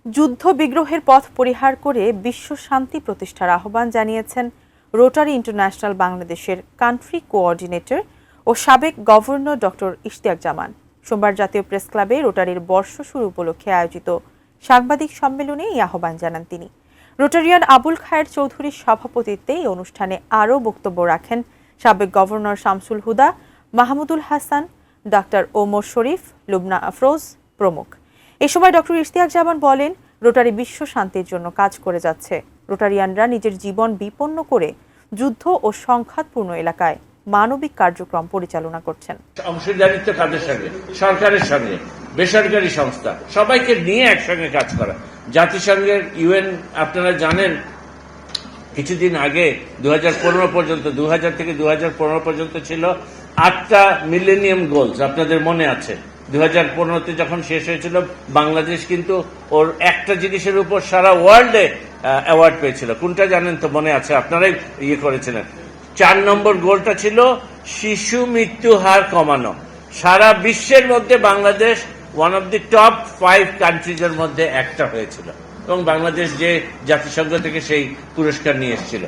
যুদ্ধ বিগ্রহের পথ পরিহার করে বিশ্ব শান্তি প্রতিষ্ঠার আহ্বান জানিয়েছেন রোটারি ইন্টারন্যাশনাল বাংলাদেশের কান্ট্রি কোঅর্ডিনেটর ও সাবেক গভর্নর ডক্টর ইশতিয়াক জামান। সোমবার জাতীয় প্রেস ক্লাবে রোটারির বর্ষ শুরু উপলক্ষে আয়োজিত সাংবাদিক সম্মেলনে এই আহ্বান জানান তিনি। রোটারিয়ান আবুল খায়ের চৌধুরীর সভাপতিত্বে এই অনুষ্ঠানে আরও বক্তব্য রাখেন সাবেক গভর্নর শামসুল হুদা, মাহমুদুল হাসান, ডাক্তার ওমর শরীফ, লুবনা আফরোজ প্রমুখ। এ সময় ডক্টর ইশতিয়াক জামান বলেন, রোটারি বিশ্ব শান্তির জন্য কাজ করে যাচ্ছে। রোটারিয়ানরা নিজের জীবন বিপন্ন করে যুদ্ধ ও সংঘাতপূর্ণ এলাকায় মানবিক কার্যক্রম পরিচালনা করছেন। অংশীদারিত্ব কাদের সঙ্গে? সরকারের সঙ্গে, বেসরকারি সংস্থা, সবাইকে নিয়ে একসঙ্গে কাজ করা। জাতিসংঘের ইউএন আপনারা জানেন কিছুদিন আগে 2015 পর্যন্ত 2000 থেকে 2015 পর্যন্ত ছিল 8টা মিলেনিয়াম গোলস, আপনাদের মনে আছে। 2015তে যখন শেষ হয়েছিল, বাংলাদেশ কিন্তু ওর একটা জিনিসের উপর সারা ওয়ার্ল্ডে অ্যাওয়ার্ড পেয়েছিল। কোনটা জানেন তো? মনে আছে, আপনারাই করেছিলেন। 4 নম্বর গোলটা ছিল শিশু মৃত্যু হার কমানো। সারা বিশ্বের মধ্যে Bangladesh one of the top 5 কান্ট্রিজের মধ্যে একটা হয়েছিল এবং বাংলাদেশ যে জাতিসংঘ থেকে সেই পুরস্কার নিয়ে এসেছিল।